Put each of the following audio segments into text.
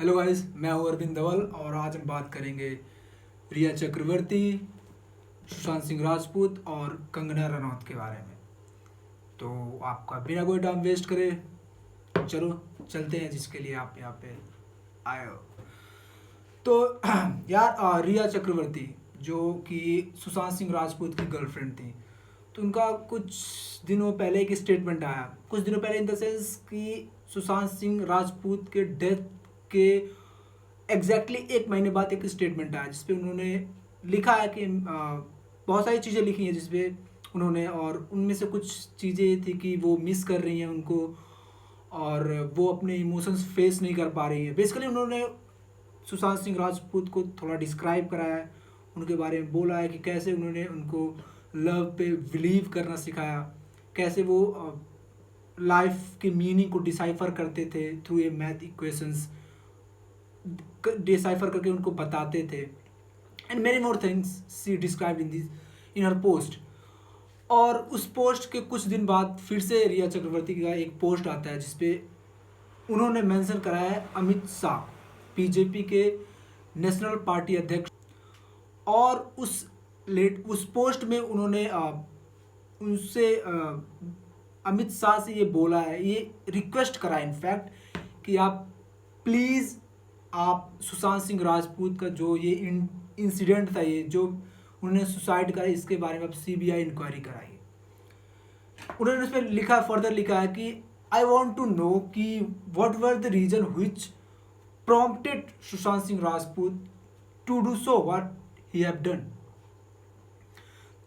Hello guys, मैं हूँ अरविंद धवल और आज हम बात करेंगे रिया चक्रवर्ती, सुशांत सिंह राजपूत और कंगना रनौत के बारे में। तो आपका बिना कोई टाइम वेस्ट करे चलो चलते हैं जिसके लिए आप यहाँ पे आए हो। तो यार रिया चक्रवर्ती जो कि सुशांत सिंह राजपूत की गर्लफ्रेंड थी, तो उनका कुछ दिनों पहले एक स्टेटमेंट आया, कुछ दिनों पहले इन द सेंस कि सुशांत सिंह राजपूत के डेथ के एग्जैक्टली एक महीने बाद एक स्टेटमेंट आया जिसपे उन्होंने लिखा है कि बहुत सारी चीज़ें लिखी हैं जिसपे उन्होंने, और उनमें से कुछ चीज़ें थी कि वो मिस कर रही हैं उनको और वो अपने इमोशंस फेस नहीं कर पा रही हैं। बेसिकली उन्होंने सुशांत सिंह राजपूत को थोड़ा डिस्क्राइब करा है, उनके बारे में बोला है कि कैसे उन्होंने उनको लव पे बिलीव करना सिखाया, कैसे वो लाइफ के मीनिंग को डिसाइफर करते थे through a math equations, decipher करके उनको बताते थे, and many more things she describe in her post. और उस पोस्ट के कुछ दिन बाद फिर से रिया चक्रवर्ती का एक पोस्ट आता है जिसपे उन्होंने मेंशन करा है अमित शाह, बीजेपी के नेशनल पार्टी अध्यक्ष, और उस पोस्ट में उन्होंने उनसे अमित शाह से ये बोला है, ये रिक्वेस्ट करा है इनफैक्ट कि आप प्लीज़ आप सुशांत सिंह राजपूत का जो ये इंसिडेंट था, ये जो उन्होंने सुसाइड करा, इसके बारे में आप सीबीआई इंक्वायरी कराइए। उन्होंने उसमें लिखा, फर्दर लिखा है कि आई वॉन्ट टू नो कि what were the reason which prompted Sushant Singh Rajput to do so what he have done.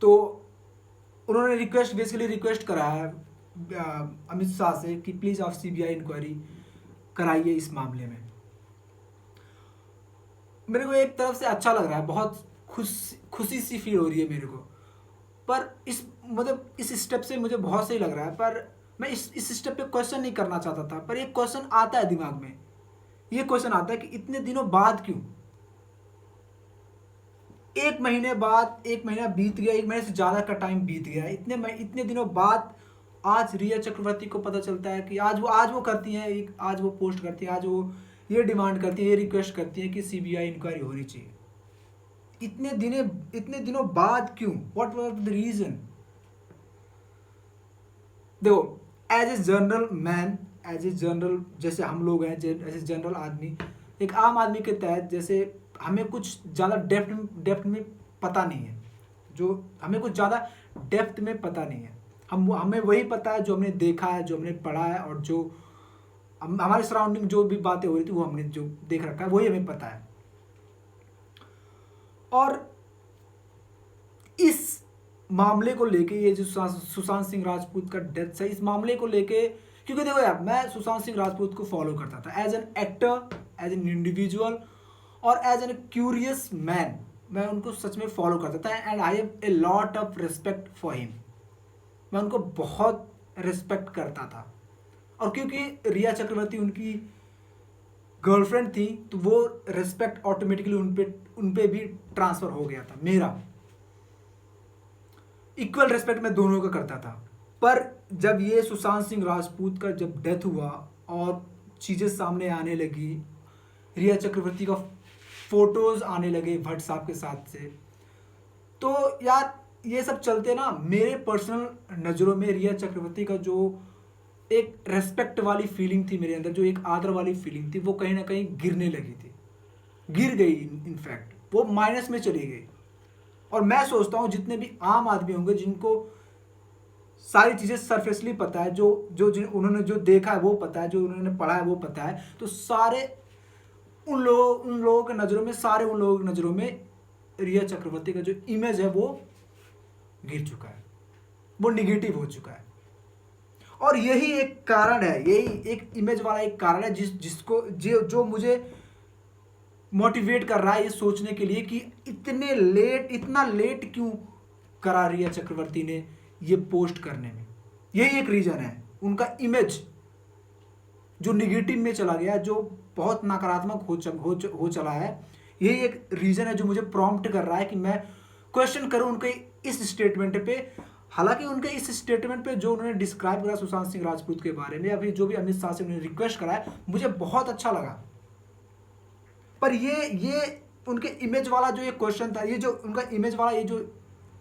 तो उन्होंने बेसिकली रिक्वेस्ट करा है अमित शाह से कि प्लीज़ आप सीबीआई इंक्वायरी कराइए इस मामले में। मेरे को एक तरफ से अच्छा लग रहा है, बहुत खुशी सी फील हो रही है मेरे को, पर इस स्टेप से मुझे बहुत सही लग रहा है, पर मैं इस स्टेप पे क्वेश्चन नहीं करना चाहता था, पर एक क्वेश्चन आता है दिमाग में, ये क्वेश्चन आता है कि इतने दिनों बाद क्यों, एक महीने बाद, एक महीना बीत गया, एक महीने से ज़्यादा का टाइम बीत गया, इतने दिनों बाद आज रिया चक्रवर्ती को पता चलता है कि आज वो करती हैं, आज वो पोस्ट करती हैं, आज वो ये डिमांड करती है, ये रिक्वेस्ट करती है कि सीबीआई इंक्वायरी होनी चाहिए। इतने दिनों बाद क्यों? What was the reason? देखो, as a general man, as a general, जैसे हम लोग हैं, एज ए जनरल आदमी, एक आम आदमी के तहत, जैसे हमें कुछ ज़्यादा डेप्थ में पता नहीं है, जो हमें कुछ ज़्यादा डेप्थ में पता नहीं है, हमें वही पता है जो हमने देखा है, जो हमने पढ़ा है, और जो हमारे सराउंडिंग जो भी बातें हो रही थी वो हमने जो देख रखा है वही हमें पता है। और इस मामले को लेके, ये जो सुशांत सिंह राजपूत का डेथ है, इस मामले को लेके, क्योंकि देखो यार, मैं सुशांत सिंह राजपूत को फॉलो करता था as an actor, as an individual, और एज एन क्यूरियस मैन। मैं उनको सच में फॉलो करता था, and I have a lot of respect for him. मैं उनको बहुत रिस्पेक्ट करता था, और क्योंकि रिया चक्रवर्ती उनकी गर्लफ्रेंड थी, तो वो रिस्पेक्ट ऑटोमेटिकली उन पे भी ट्रांसफर हो गया था। मेरा इक्वल रिस्पेक्ट मैं दोनों का करता था। पर जब ये सुशांत सिंह राजपूत का जब डेथ हुआ और चीज़ें सामने आने लगी, रिया चक्रवर्ती का फोटोज आने लगे व्हाट्सएप के साथ से, तो यार ये सब चलते ना, मेरे पर्सनल नज़रों में रिया चक्रवर्ती का जो एक रेस्पेक्ट वाली फीलिंग थी मेरे अंदर, जो एक आदर वाली फीलिंग थी, वो कहीं ना कहीं गिरने लगी थी, गिर गई, इनफैक्ट वो माइनस में चली गई। और मैं सोचता हूँ जितने भी आम आदमी होंगे जिनको सारी चीज़ें सरफेसली पता है, उन्होंने जो देखा है वो पता है, जो उन्होंने पढ़ा है वो पता है, तो सारे उन लोगों के नज़रों में रिया चक्रवर्ती का जो इमेज है वो गिर चुका है, वो निगेटिव हो चुका है। और यही एक कारण है, यही एक इमेज वाला एक कारण है जो मुझे मोटिवेट कर रहा है ये सोचने के लिए कि इतना लेट क्यों करा रिया चक्रवर्ती ने ये पोस्ट करने में। यही एक रीजन है, उनका इमेज जो निगेटिव में चला गया, जो बहुत नकारात्मक हो चला है, यही एक रीजन है जो मुझे प्रॉम्प्ट कर रहा है कि मैं क्वेश्चन करूं उनके इस स्टेटमेंट पे। हालांकि उनके इस स्टेटमेंट पे जो उन्होंने डिस्क्राइब करा सुशांत सिंह राजपूत के बारे में, या फिर जो भी अमित शाह से उन्होंने रिक्वेस्ट करा है, मुझे बहुत अच्छा लगा, पर ये उनके इमेज वाला जो ये क्वेश्चन था, ये जो उनका इमेज वाला ये जो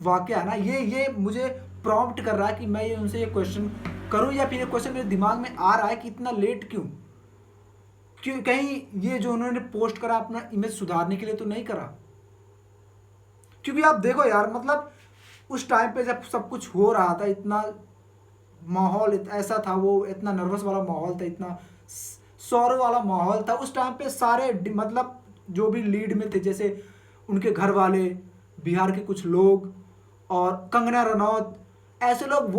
वाक्य है ना, ये मुझे प्रॉम्प्ट कर रहा है कि मैं ये उनसे ये क्वेश्चन करूं, या फिर ये क्वेश्चन मेरे दिमाग में आ रहा है कि इतना लेट क्यों कहीं ये जो उन्होंने पोस्ट करा अपना इमेज सुधारने के लिए तो नहीं करा। क्योंकि आप देखो यार, मतलब उस टाइम पे जब सब कुछ हो रहा था, इतना माहौल ऐसा था, वो इतना नर्वस वाला माहौल था, इतना सौर वाला माहौल था उस टाइम पे। सारे मतलब जो भी लीड में थे, जैसे उनके घर वाले, बिहार के कुछ लोग और कंगना रनौत, ऐसे लोग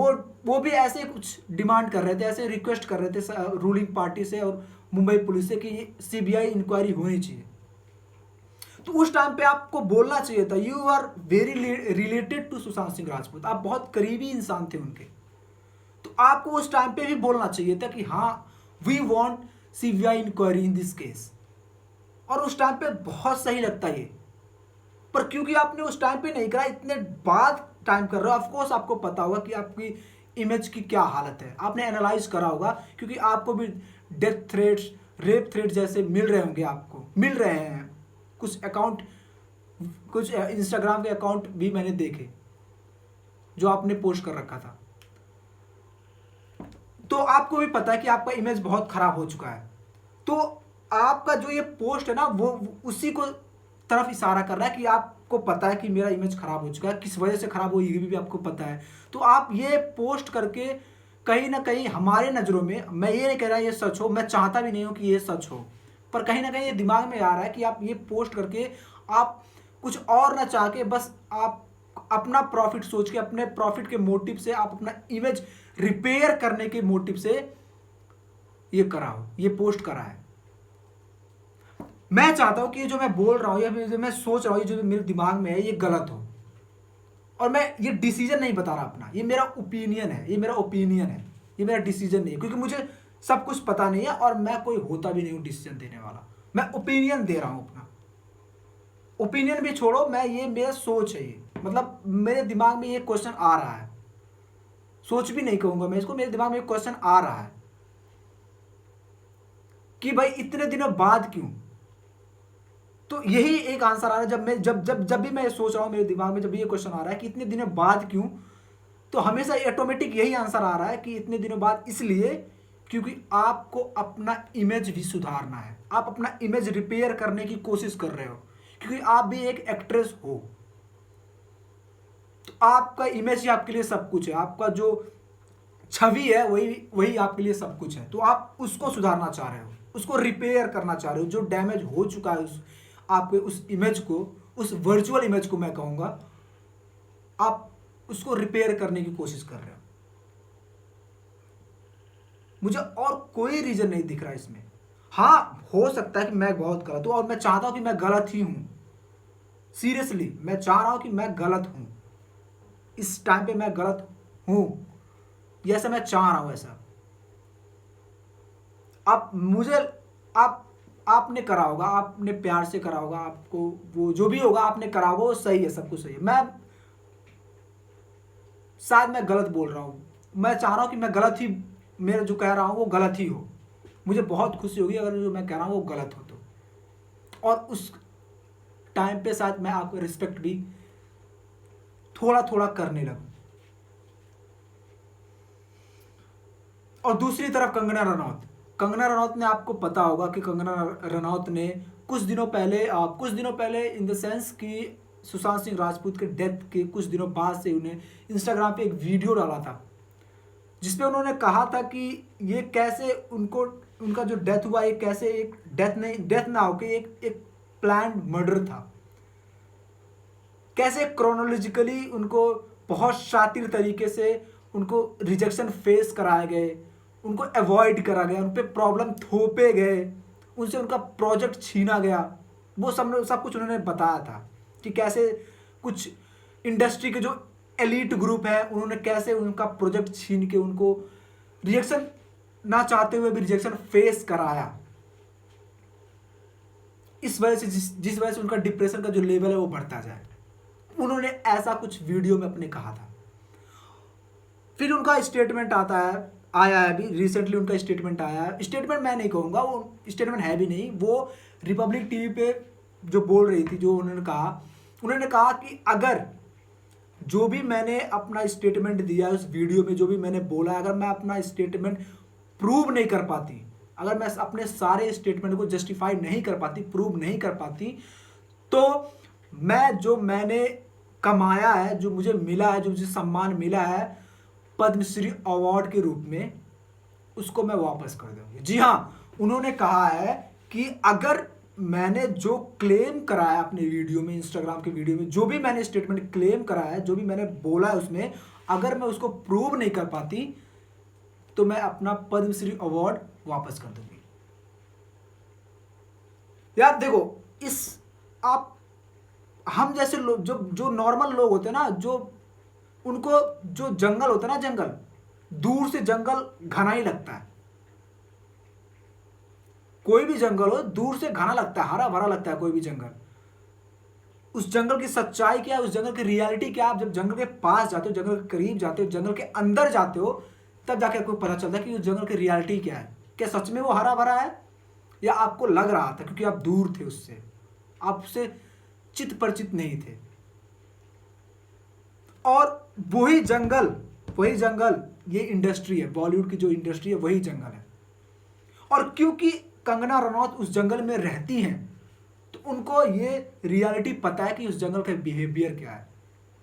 वो भी ऐसे कुछ डिमांड कर रहे थे, ऐसे रिक्वेस्ट कर रहे थे रूलिंग पार्टी से और मुंबई पुलिस से कि सीबीआई इंक्वायरी होनी चाहिए। तो उस टाइम पे आपको बोलना चाहिए था, you are very related to Sushant Singh Rajput, आप बहुत करीबी इंसान थे उनके, तो आपको उस टाइम पे भी बोलना चाहिए था कि हाँ we want CBI inquiry in this case. और उस टाइम पे बहुत सही लगता है ये, पर क्योंकि आपने उस टाइम पे नहीं करा, इतने बाद टाइम कर रहे हो, ऑफकोर्स आपको पता होगा कि आपकी इमेज की क्या हालत है, आपने एनालाइज करा होगा, क्योंकि आपको भी डेथ थ्रेट्स, रेप थ्रेट जैसे मिल रहे होंगे, आपको मिल रहे हैं कुछ अकाउंट, कुछ इंस्टाग्राम के अकाउंट भी मैंने देखे जो आपने पोस्ट कर रखा था। तो आपको भी पता है कि आपका इमेज बहुत खराब हो चुका है, तो आपका जो ये पोस्ट है ना वो उसी को तरफ इशारा कर रहा है कि आपको पता है कि मेरा इमेज खराब हो चुका है, किस वजह से खराब हो ये भी आपको पता है। तो आप ये पोस्ट करके कहीं ना कहीं हमारे नज़रों में, मैं ये नहीं कह रहा ये सच हो, मैं चाहता भी नहीं हूँ कि ये सच हो, पर कहीं ना कहीं ये दिमाग में आ रहा है कि आप ये पोस्ट करके आप कुछ और ना चाह के, बस आप अपना प्रॉफिट सोच के, अपने प्रॉफिट के मोटिव से, आप अपना इमेज रिपेयर करने के मोटिव से ये करा हो, ये पोस्ट करा है। मैं चाहता हूं कि ये जो मैं बोल रहा हूं या जो मैं सोच रहा हूं, ये जो मेरे दिमाग में है, ये गलत हो, और मैं ये डिसीजन नहीं बता रहा अपना, ये मेरा ओपिनियन है, ये मेरा ओपिनियन है, ये मेरा डिसीजन नहीं है, क्योंकि मुझे सब कुछ पता नहीं है और मैं कोई होता भी नहीं हूं डिसीजन देने वाला। मैं ओपिनियन दे रहा हूं अपना, ओपिनियन भी छोड़ो, मैं ये मेरा सोच है, ये मतलब मेरे दिमाग में ये क्वेश्चन आ रहा है, सोच भी नहीं कहूंगा मैं इसको, मेरे दिमाग में एक क्वेश्चन आ रहा है कि भाई इतने दिनों बाद क्यों। तो यही एक आंसर आ रहा है, जब मैं जब भी मैं ये सोच रहा हूं, मेरे दिमाग में जब भी ये क्वेश्चन आ रहा है कि इतने दिनों बाद क्यों, तो हमेशा ऑटोमेटिक यही आंसर आ रहा है कि इतने दिनों बाद इसलिए क्योंकि आपको अपना इमेज भी सुधारना है, आप अपना इमेज रिपेयर करने की कोशिश कर रहे हो, क्योंकि आप भी एक एक्ट्रेस हो, तो आपका इमेज ही आपके लिए सब कुछ है, आपका जो छवि है वही आपके लिए सब कुछ है। तो आप उसको सुधारना चाह रहे हो, उसको रिपेयर करना चाह रहे हो, जो डैमेज हो चुका है आपके उस इमेज को, उस वर्चुअल इमेज को मैं कहूंगा, आप उसको रिपेयर करने की कोशिश कर रहे हो। मुझे और कोई रीजन नहीं दिख रहा इसमें। हाँ हो सकता है कि मैं बहुत गलत हूं, और मैं चाहता हूं कि मैं गलत ही हूं, सीरियसली मैं चाह रहा हूं कि मैं गलत हूं, इस टाइम पे मैं गलत हूं, जैसा मैं चाह रहा हूं ऐसा। आप मुझे आपने करा होगा, आपने प्यार से करा होगा, आपको वो जो भी होगा आपने करा होगा, वो सही है, सब कुछ सही है। मैं शायद मैं गलत बोल रहा हूं, मैं चाह रहा हूं कि मैं गलत ही, मेरा जो कह रहा हूं वो गलत ही हो, मुझे बहुत खुशी होगी अगर जो मैं कह रहा हूं वो गलत हो तो, और उस टाइम पे शायद मैं आपको रिस्पेक्ट भी थोड़ा थोड़ा करने लगूं। और दूसरी तरफ कंगना रनौत ने, आपको पता होगा कि कंगना रनौत ने कुछ दिनों पहले इन द सेंस कि सुशांत सिंह राजपूत के डेथ के कुछ दिनों बाद से उन्हें इंस्टाग्राम पे एक वीडियो डाला था, जिसपे उन्होंने कहा था कि ये कैसे उनका जो डेथ हुआ, ये कैसे एक डेथ ना होकर एक प्लान्ड मर्डर था, कैसे क्रोनोलॉजिकली उनको बहुत शातिर तरीके से उनको रिजेक्शन फेस कराए गए, उनको अवॉइड करा गया, उन पर प्रॉब्लम थोपे गए, उनसे उनका प्रोजेक्ट छीना गया, वो सब कुछ उन्होंने बताया था कि कैसे कुछ इंडस्ट्री के जो एलीट ग्रुप है उन्होंने कैसे उनका प्रोजेक्ट छीन के उनको रिजेक्शन ना चाहते हुए भी रिजेक्शन फेस कराया, इस वजह से जिस वजह से उनका डिप्रेशन का जो लेवल है वो बढ़ता जाए। उन्होंने ऐसा कुछ वीडियो में अपने कहा था। फिर उनका स्टेटमेंट आता है, आया है, अभी रिसेंटली उनका स्टेटमेंट आया है। स्टेटमेंट मैं नहीं कहूँगा, वो स्टेटमेंट है भी नहीं, वो रिपब्लिक टीवी पे जो बोल रही थी, जो उन्होंने कहा कि अगर जो भी मैंने अपना स्टेटमेंट दिया उस वीडियो में, जो भी मैंने बोला, अगर मैं अपना स्टेटमेंट प्रूव नहीं कर पाती, अगर मैं अपने सारे स्टेटमेंट को जस्टिफाई नहीं कर पाती, प्रूव नहीं कर पाती, तो मैंने कमाया है, जो मुझे मिला है, जो मुझे सम्मान मिला है पद्मश्री अवार्ड के रूप में, उसको मैं वापस कर दूंगी। जी हाँ, उन्होंने कहा है कि अगर मैंने जो क्लेम करा है अपने वीडियो में, इंस्टाग्राम के वीडियो में, जो भी मैंने स्टेटमेंट क्लेम करा है, जो भी मैंने बोला है उसमें, अगर मैं उसको प्रूव नहीं कर पाती तो मैं अपना पद्मश्री अवार्ड वापस कर दूंगी। यार देखो, हम जैसे लोग, जो नॉर्मल लोग होते हैं ना, जो उनको जो जंगल होता है ना, जंगल, दूर से जंगल घना ही लगता है। कोई भी जंगल हो, दूर से घना लगता है, हरा भरा लगता है कोई भी जंगल। उस जंगल की सच्चाई क्या है, उस जंगल की रियलिटी क्या है, आप जब जंगल के पास जाते हो, जंगल के करीब जाते हो, जंगल के अंदर जाते हो, तब जाके आपको पता चलता है कि उस जंगल की रियलिटी क्या है। क्या सच में वो हरा भरा है, या आपको लग रहा था क्योंकि आप दूर थे उससे, आप उससे चित परिचित नहीं थे। और वही जंगल ये इंडस्ट्री है, बॉलीवुड की जो इंडस्ट्री है, वही जंगल है। और क्योंकि कंगना रनौत उस जंगल में रहती हैं, तो उनको ये रियलिटी पता है कि उस जंगल का बिहेवियर क्या है,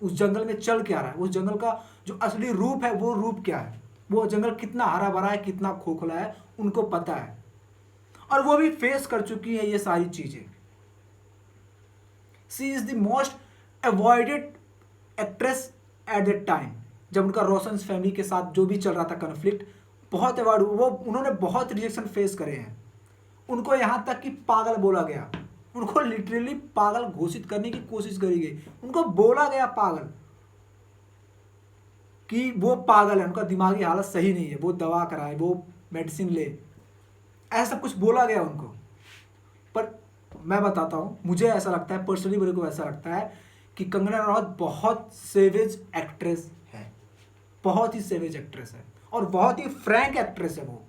उस जंगल में चल क्या रहा है, उस जंगल का जो असली रूप है वो रूप क्या है, वो जंगल कितना हरा भरा है, कितना खोखला है, उनको पता है। और वो भी फेस कर चुकी है ये सारी चीजें। She is the most avoided actress at that time, जब उनका रोशन फैमिली के साथ जो भी चल रहा था कन्फ्लिक्ट, बहुत अवार्ड, वो उन्होंने बहुत रिजेक्शन फेस करे हैं। उनको यहां तक कि पागल बोला गया, उनको लिटरली पागल घोषित करने की कोशिश करी गई, उनको बोला गया पागल, कि वो पागल है, उनका दिमागी हालत सही नहीं है, वो दवा कराए, वो मेडिसिन ले, ऐसा कुछ बोला गया उनको। पर मैं बताता हूँ, मुझे ऐसा लगता है, पर्सनली मेरे को ऐसा लगता है कि कंगना रनौत बहुत सेवेज एक्ट्रेस है, बहुत ही सेवेज एक्ट्रेस है, और बहुत ही फ्रैंक एक्ट्रेस है वो।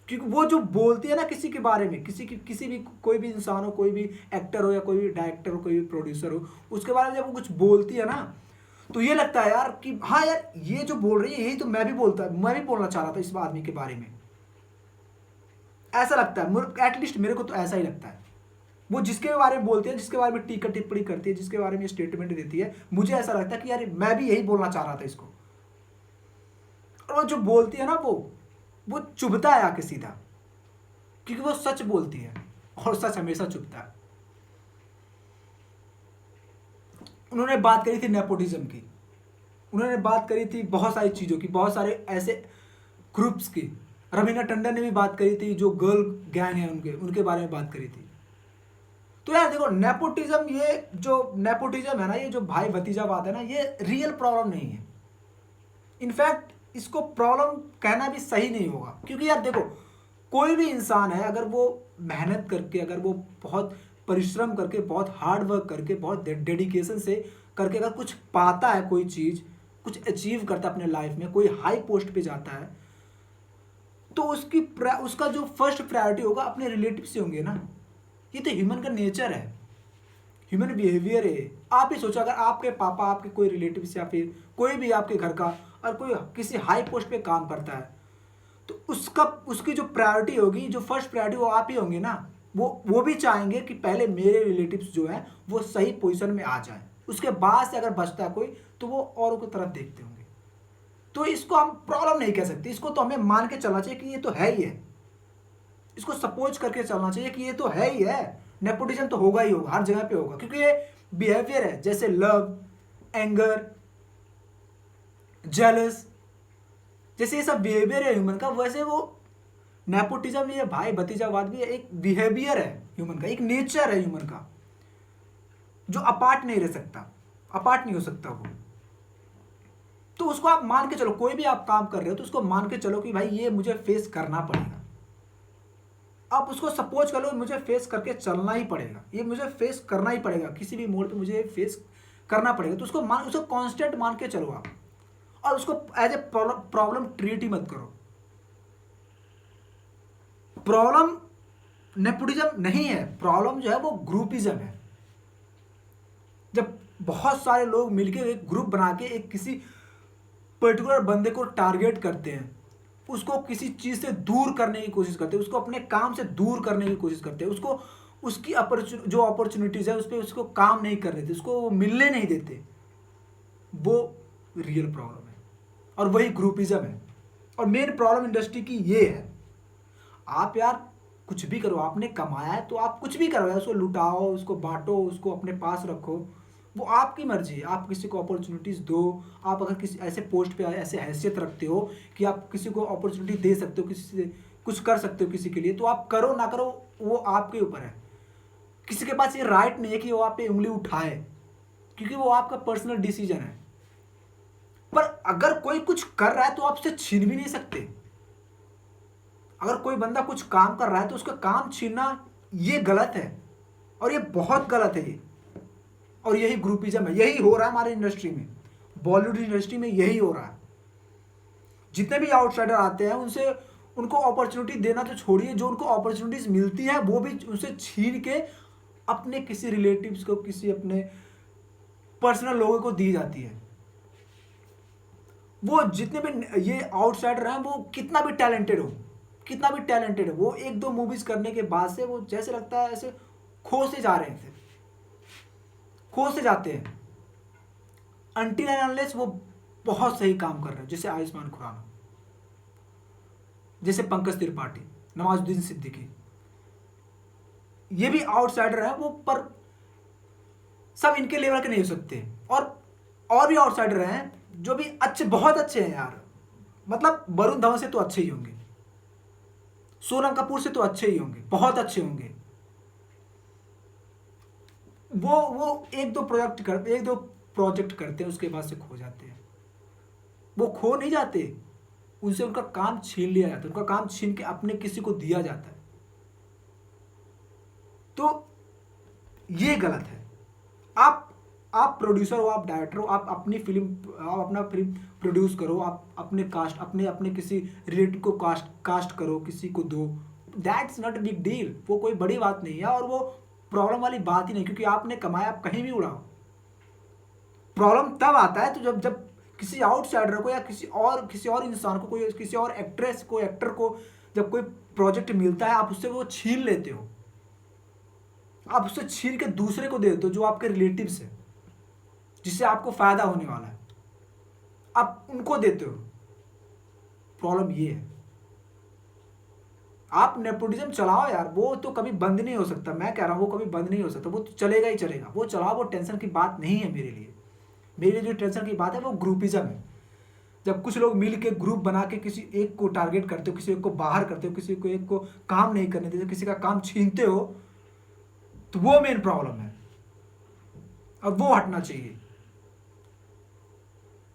क्योंकि वो जो बोलती है ना किसी के बारे में, किसी भी कोई भी इंसान हो, कोई भी एक्टर हो, या कोई भी डायरेक्टर हो, कोई भी प्रोड्यूसर हो, उसके बारे में जब वो कुछ बोलती है ना, तो ये लगता है यार कि हाँ यार, ये जो बोल रही है यही तो मैं भी बोलना चाह रहा था इस आदमी के बारे में। ऐसा लगता है, एटलीस्ट मेरे को तो ऐसा ही लगता है। वो जिसके बारे में बोलती है, जिसके बारे में टीका टिप्पणी करती है, जिसके बारे में स्टेटमेंट देती है, मुझे ऐसा लगता है कि यार मैं भी यही बोलना चाह रहा था इसको। और वो जो बोलती है ना, वो चुभता है आके सीधा, क्योंकि वो सच बोलती है, और सच हमेशा चुभता है। उन्होंने बात करी थी नेपोटिज्म की, उन्होंने बात करी थी बहुत सारी चीज़ों की, बहुत सारे ऐसे ग्रुप्स की। रवीना टंडन ने भी बात करी थी, जो गर्ल गैंग है उनके बारे में बात करी थी। तो यार देखो, नेपोटिज्म, ये जो नेपोटिज्म है ना, ये जो भाई भतीजावाद है ना, ये रियल प्रॉब्लम नहीं है। इनफैक्ट इसको प्रॉब्लम कहना भी सही नहीं होगा, क्योंकि यार देखो, कोई भी इंसान है, अगर वो मेहनत करके, अगर वो बहुत परिश्रम करके, बहुत हार्ड वर्क करके, बहुत डेडिकेशन से करके अगर कुछ पाता है, कोई चीज़ कुछ अचीव करता है अपने लाइफ में, कोई हाई पोस्ट पे जाता है, तो उसका जो फर्स्ट प्रायोरिटी होगा अपने रिलेटिव से होंगे ना। ये तो ह्यूमन का नेचर है, ह्यूमन बिहेवियर है। आप ही सोचो, अगर आपके पापा, आपके कोई रिलेटिव या फिर कोई भी आपके घर का, और कोई किसी हाई पोस्ट पे काम करता है, तो उसकी जो प्रायोरिटी होगी, जो फर्स्ट प्रायोरिटी, वो आप ही होंगे ना। वो भी चाहेंगे कि पहले मेरे रिलेटिव्स जो हैं वो सही पोजीशन में आ जाएं, उसके बाद से अगर बचता है कोई, तो वो औरों की तरफ देखते होंगे। तो इसको हम प्रॉब्लम नहीं कह सकते, इसको तो हमें मान के चलना चाहिए कि ये तो है ही है, इसको सपोज करके चलना चाहिए कि ये तो है ही है। नेपोटिज्म तो होगा ही होगा, हर जगह पे होगा, क्योंकि ये बिहेवियर है। जैसे लव, एंगर, जेलस, जैसे ये सब बिहेवियर है ह्यूमन का, वैसे वो नेपोटिज्म, ये भाई भतीजावाद भी एक बिहेवियर है ह्यूमन का, एक नेचर है ह्यूमन का, जो अपार्ट नहीं रह सकता, अपार्ट नहीं हो सकता वो। तो उसको आप मान के चलो, कोई भी आप काम कर रहे हो तो उसको मान के चलो कि भाई ये मुझे फेस करना पड़ेगा। आप उसको सपोज कर लो, मुझे फेस करके चलना ही पड़ेगा, ये मुझे फेस करना ही पड़ेगा, किसी भी मोड़ पे मुझे फेस करना पड़ेगा। तो उसको कांस्टेंट मान के चलो आप, और उसको एज ए प्रॉब्लम ट्रीट ही मत करो। प्रॉब्लम नेपोटिज्म नहीं है, प्रॉब्लम जो है वो ग्रुपिज्म है। जब बहुत सारे लोग मिलकर एक ग्रुप बना के एक किसी पर्टिकुलर बंदे को टारगेट करते हैं, उसको किसी चीज़ से दूर करने की कोशिश करते हैं, उसको अपने काम से दूर करने की कोशिश करते हैं, उसको उसकी जो अपॉर्चुनिटीज़ है उस पर उसको काम नहीं कर देते, उसको वो मिलने नहीं देते, वो रियल प्रॉब्लम है और वही ग्रुपिज्म है। और मेन प्रॉब्लम इंडस्ट्री की ये है, आप यार कुछ भी करो, आपने कमाया है तो आप कुछ भी करो यार, उसको लुटाओ, उसको बांटो, उसको अपने पास रखो, वो आपकी मर्जी है। आप किसी को अपॉर्चुनिटीज़ दो, आप अगर किसी ऐसे पोस्ट पे ऐसे हैसियत रखते हो कि आप किसी को अपॉर्चुनिटी दे सकते हो, किसी से कुछ कर सकते हो किसी के लिए, तो आप करो, ना करो वो आपके ऊपर है। किसी के पास ये राइट नहीं है कि वो आप पे उंगली उठाए, क्योंकि वो आपका पर्सनल डिसीजन है। पर अगर कोई कुछ कर रहा है तो आप उससे छीन भी नहीं सकते। अगर कोई बंदा कुछ काम कर रहा है तो उसका काम छीनना ये गलत है, और ये बहुत गलत है ये। और यही ग्रुपिज्म है, यही हो रहा है हमारे इंडस्ट्री में, बॉलीवुड इंडस्ट्री में यही हो रहा है। जितने भी आउटसाइडर आते हैं उनसे उनको अपॉर्चुनिटी देना तो छोड़िए, जो उनको अपॉर्चुनिटीज मिलती है वो भी उनसे छीन के अपने किसी रिलेटिव्स को, किसी अपने पर्सनल लोगों को दी जाती है। वो जितने भी ये आउटसाइडर हैं, वो कितना भी टैलेंटेड हो, कितना भी टैलेंटेड है, वो एक दो मूवीज करने के बाद से वो जैसे लगता है ऐसे खो से जा रहे थे, खो से जाते हैं। अनटिल एंड अनलेस वो बहुत सही काम कर रहे हैं, जैसे आयुष्मान खुराना, जैसे पंकज त्रिपाठी, नवाजुद्दीन सिद्दीकी, ये भी आउटसाइडर हैं वो, पर सब इनके लेवल के नहीं हो सकते। और भी आउटसाइडर हैं जो भी अच्छे, बहुत अच्छे हैं यार, मतलब वरुण धवन से तो अच्छे ही होंगे, सोनम कपूर से तो अच्छे ही होंगे, बहुत अच्छे होंगे। वो एक दो प्रोजेक्ट करते हैं, उसके बाद से खो जाते हैं। वो खो नहीं जाते, उनसे उनका काम छीन लिया जाता है, उनका काम छीन के अपने किसी को दिया जाता है। तो ये गलत है। आप प्रोड्यूसर हो, आप डायरेक्टर हो, आप अपनी आप अपना फिल्म प्रोड्यूस करो, आप अपने कास्ट, अपने किसी रिलेटिव को कास्ट करो, किसी को दो, that's not a big deal, वो कोई बड़ी बात नहीं है, और वो प्रॉब्लम वाली बात ही नहीं, क्योंकि आपने कमाया, आप कहीं भी उड़ाओ। प्रॉब्लम तब आता है तो जब किसी आउटसाइडर को या किसी और इंसान को, कोई किसी और एक्ट्रेस को, एक्टर को जब कोई प्रोजेक्ट मिलता है, आप उससे वो छीन लेते हो, आप उससे छीन के दूसरे को दे देते हो जो आपके रिलेटिव्स है, जिससे आपको फायदा होने वाला है, आप उनको देते हो। प्रॉब्लम ये है। आप नेपोटिज्म चलाओ यार, वो तो कभी बंद नहीं हो सकता, मैं कह रहा हूं वो कभी बंद नहीं हो सकता, वो तो चलेगा ही चलेगा, वो चलाओ, वो टेंशन की बात नहीं है मेरे लिए। मेरे लिए जो टेंशन की बात है वो ग्रुपिज्म है। जब कुछ लोग मिल के ग्रुप बना के किसी एक को टारगेट करते हो, किसी एक को बाहर करते हो, किसी को एक को काम नहीं करने देते, किसी का काम छीनते हो, तो वो मेन प्रॉब्लम है, और वो हटना चाहिए।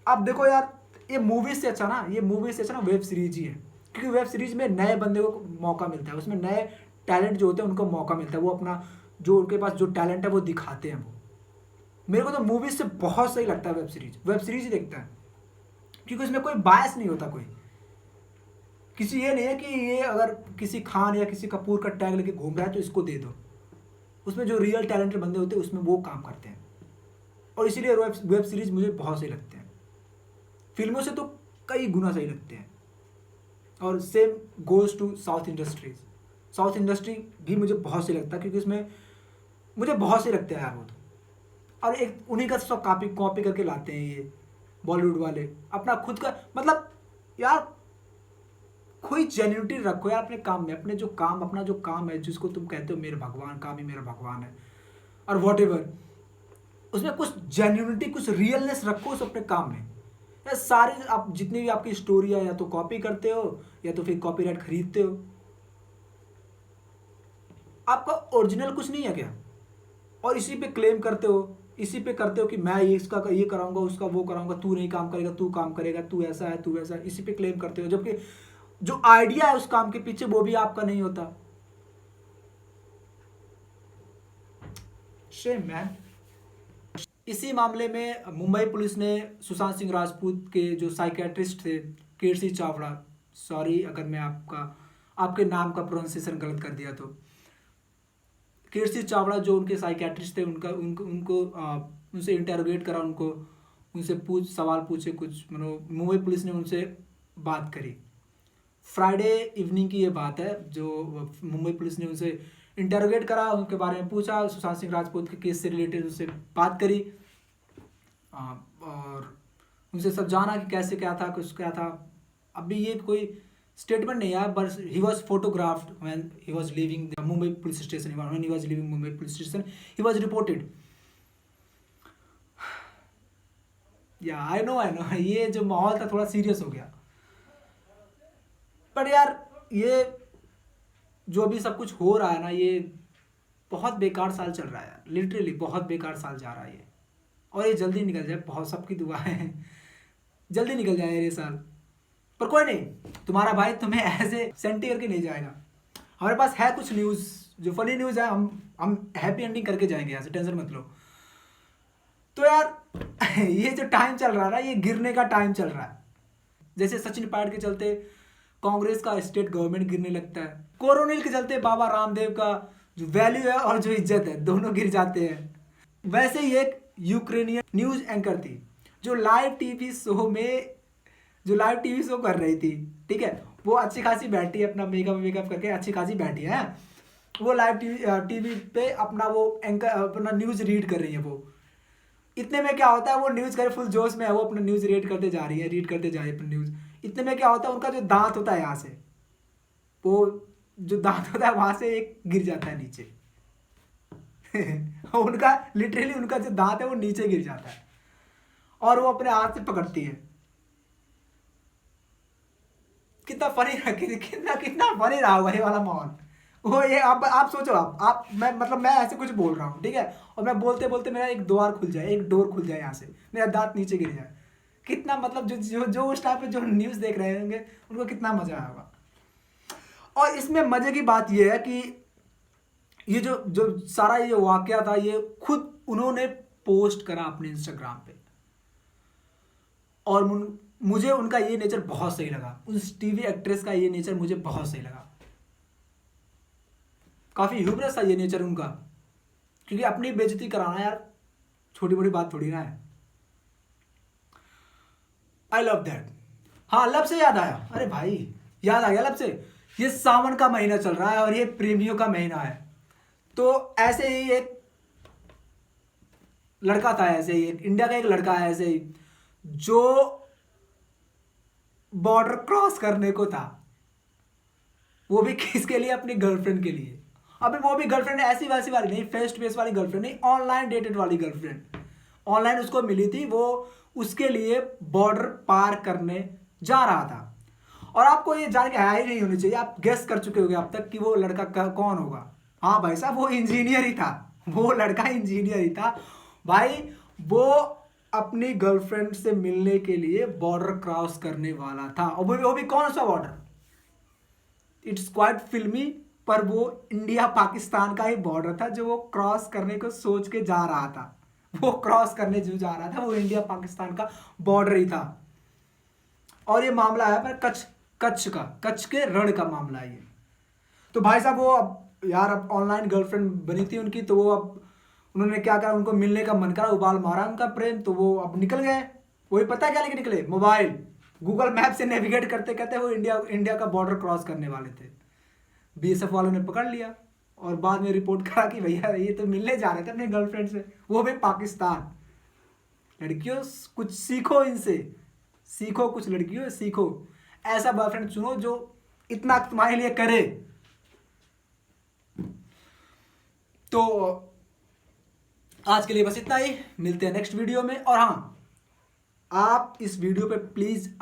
आप देखो यार, ये मूवीज से अच्छा ना वेब सीरीज ही है, क्योंकि वेब सीरीज में नए बंदे को मौका मिलता है, उसमें नए टैलेंट जो होते हैं उनको मौका मिलता है, वो अपना जो उनके पास जो टैलेंट है वो दिखाते हैं। वो मेरे को तो मूवीज से बहुत सही लगता है, वेब सीरीज ही देखता है, क्योंकि उसमें कोई बायस नहीं होता, कोई किसी ये नहीं है कि ये अगर किसी खान या किसी कपूर का टैग लेके घूम रहा है तो इसको दे दो। उसमें जो रियल टैलेंटेड बंदे होते हैं उसमें वो काम करते हैं, और इसीलिए वेब सीरीज मुझे बहुत सही लगते हैं, फिल्मों से तो कई गुना सही लगते हैं। और same goes to south industry भी मुझे बहुत सही लगता है, क्योंकि उसमें मुझे बहुत सही लगता है यार वो तो। और एक उन्हीं का सब कॉपी करके लाते हैं ये बॉलीवुड वाले, अपना खुद का मतलब यार, कोई जेन्युइनिटी रखो यार अपने काम में, अपना जो काम है, जिसको तुम कहते हो मेरे भगवान, काम ही मेरा भगवान है, और वॉट एवर, उसमें कुछ जेन्युइनिटी, कुछ रियलनेस रखो उस अपने काम में। या सारे आप जितनी भी आपकी स्टोरी है, या तो कॉपी करते हो या तो फिर कॉपीराइट खरीदते हो, आपका ओरिजिनल कुछ नहीं है क्या, और इसी पे क्लेम करते हो, इसी पे करते हो कि मैं ये इसका ये कराऊंगा, उसका वो कराऊंगा, तू नहीं काम करेगा, तू काम करेगा, तू ऐसा है, तू वैसा है, इसी पे क्लेम करते हो, जबकि जो आइडिया है उस काम के पीछे वो भी आपका नहीं होता। Shame man. इसी मामले में मुंबई पुलिस ने सुशांत सिंह राजपूत के जो साइकेट्रिस्ट थे, कीर्ति चावड़ा, सॉरी अगर मैं आपके नाम का प्रोनाउंसिएशन गलत कर दिया तो। कीर्ति चावड़ा जो उनके साइकेट्रिस्ट थे, उनका उनको उनको उनसे इंटरोगेट करा, उनको उनसे सवाल पूछे कुछ, मतलब मुंबई पुलिस ने उनसे बात करी। फ्राइडे इवनिंग की ये बात है, जो मुंबई पुलिस ने उनसे इंटरोगेट करा, उनके बारे में पूछा, सुशांत सिंह राजपूत के केस से रिलेटेड उनसे बात करी और उनसे सब जाना कि कैसे क्या था, कुछ क्या था। अभी ये कोई स्टेटमेंट नहीं आया, but he was photographed when he was living the Mumbai police station, when he was living Mumbai police station he was reported. या आई नो ये जो माहौल था थोड़ा सीरियस हो गया। पर यार ये जो अभी सब कुछ हो रहा है ना, ये बहुत बेकार साल चल रहा है, लिटरली बहुत बेकार साल जा रहा है ये, और ये जल्दी निकल जाए, बहुत सबकी दुआ है जल्दी निकल जाए ये साल। पर कोई नहीं, तुम्हारा भाई तुम्हें ऐसे सेंटी करके नहीं जाएगा। हमारे पास है कुछ न्यूज़ जो फनी न्यूज़ है, हम हैप्पी एंडिंग करके जाएंगे यहाँ से, टेंशन मत लो। तो यार ये जो टाइम चल रहा है ना, ये गिरने का टाइम चल रहा है। जैसे सचिन पायलट के चलते कांग्रेस का स्टेट गवर्नमेंट गिरने लगता है, कोरोनिल के चलते बाबा रामदेव का जो वैल्यू है और जो इज्जत है दोनों गिर जाते हैं। वैसे ही एक यूक्रेनियन न्यूज एंकर थी जो लाइव टीवी शो कर रही थी, ठीक है, वो अच्छी खासी बैठी है, अपना मेकअप करके अच्छी खासी बैठी है, वो लाइव टीवी पे अपना वो एंकर अपना न्यूज रीड कर रही है। वो इतने में क्या होता है, वो न्यूज करे फुल जोश में है, वो अपना न्यूज रीड करते जा रही है अपना न्यूज। इतने में क्या होता है, उनका जो दांत होता है यहाँ से, वो जो दांत होता है वहां से एक गिर जाता है नीचे उनका लिटरली उनका जो दांत है वो नीचे गिर जाता है और वो अपने हाथ से पकड़ती है। कितना फनी रहा होगा ये वाला माहौल। वो ये आप सोचो, मैं ऐसे कुछ बोल रहा हूँ, ठीक है, और मैं बोलते बोलते मेरा एक डोर खुल जाए यहाँ से, मेरा दांत नीचे गिर जाए। कितना मतलब जो उस टाइम पे जो न्यूज देख रहे होंगे उनको कितना मजा आया होगा। और इसमें मजे की बात ये है कि ये जो सारा ये वाकया था, ये खुद उन्होंने पोस्ट करा अपने इंस्टाग्राम पे, और मुझे उनका ये नेचर बहुत सही लगा, उस टीवी एक्ट्रेस का ये नेचर मुझे बहुत सही लगा। काफी ह्यूमरस था ये नेचर उनका, क्योंकि अपनी बेइज्जती कराना यार छोटी बड़ी बात थोड़ी ना है। I love that. हाँ, लब से याद आया, अरे भाई याद आ गया लब से, ये सावन का महीना चल रहा है और ये प्रेमियों का महीना है। तो ऐसे ही एक लड़का था, ऐसे ही एक इंडिया का एक लड़का है ऐसे ही, जो बॉर्डर क्रॉस करने को था, वो भी किसके लिए, अपनी गर्लफ्रेंड के लिए। अभी वो भी गर्लफ्रेंड ऐसी वैसी वाली नहीं, फेस टू फेस वाली गर्लफ्रेंड नहीं, ऑनलाइन डेटेड वाली गर्लफ्रेंड, ऑनलाइन उसको मिली थी, वो उसके लिए बॉर्डर पार करने जा रहा था। और आपको ये जान के आया ही नहीं होनी चाहिए, आप गेस कर चुके होंगे अब तक कि वो लड़का कौन होगा। हाँ भाई साहब, वो इंजीनियर ही था, वो लड़का इंजीनियर ही था भाई। वो अपनी गर्लफ्रेंड से मिलने के लिए बॉर्डर क्रॉस करने वाला था, और वो भी कौन सा बॉर्डर, इट्स क्वाइट फिल्मी, पर वो इंडिया पाकिस्तान का ही बॉर्डर था जो वो क्रॉस करने को सोच के जा रहा था। वो क्रॉस करने जो जा रहा था वो इंडिया पाकिस्तान का बॉर्डर ही था। और ये मामला है पर कच्छ के रण का मामला है ये। तो भाई साहब वो अब ऑनलाइन गर्लफ्रेंड बनी थी उनकी, तो वो अब उन्होंने क्या करा, उनको मिलने का मन करा, उबाल मारा उनका प्रेम, तो वो अब निकल गए। वही पता है क्या लेके निकले, मोबाइल, गूगल मैप से नेविगेट करते करते वो इंडिया का बॉर्डर क्रॉस करने वाले थे। बीएसएफ वालों ने पकड़ लिया और बाद में रिपोर्ट करा कि भैया ये तो मिलने जा रहे थे अपने गर्लफ्रेंड से, वो भी पाकिस्तान। लड़कियों कुछ सीखो इनसे, सीखो कुछ, लड़कियों सीखो, ऐसा बॉयफ्रेंड चुनो जो इतना तुम्हारे लिए करे। तो आज के लिए बस इतना ही, मिलते हैं नेक्स्ट वीडियो में। और हाँ, आप इस वीडियो पे प्लीज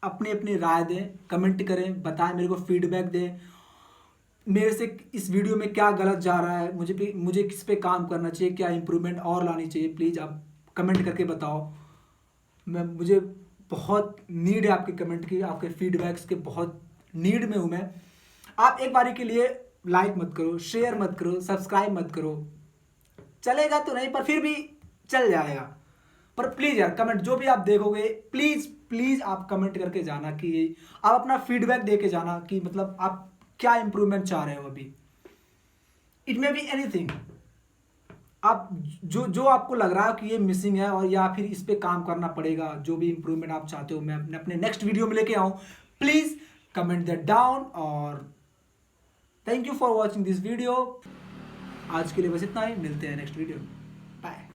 अपनी राय दें, कमेंट करें, बताएं, मेरे को फीडबैक दें, मेरे से इस वीडियो में क्या गलत जा रहा है, मुझे किस पे काम करना चाहिए, क्या इंप्रूवमेंट और लानी चाहिए, प्लीज़ आप कमेंट करके बताओ। मुझे बहुत नीड है आपके कमेंट की, आपके फीडबैक्स के बहुत नीड में हूँ मैं। आप एक बारी के लिए लाइक मत करो, शेयर मत करो, सब्सक्राइब मत करो, चलेगा तो नहीं पर फिर भी चल जाएगा, पर प्लीज़ यार कमेंट जो भी आप देखोगे प्लीज़ प्लीज़ आप कमेंट करके जाना कि आप अपना फीडबैक दे के जाना कि मतलब आप क्या इम्प्रूवमेंट चाह रहे हो अभी। इट मे बी एनीथिंग, आप जो जो आपको लग रहा है कि ये मिसिंग है और या फिर इस पे काम करना पड़ेगा, जो भी इम्प्रूवमेंट आप चाहते हो मैं अपने नेक्स्ट वीडियो में लेके आऊँ, प्लीज़ कमेंट दैट डाउन। और thank you for watching this video. आज के लिए बस इतना ही, मिलते हैं नेक्स्ट वीडियो में।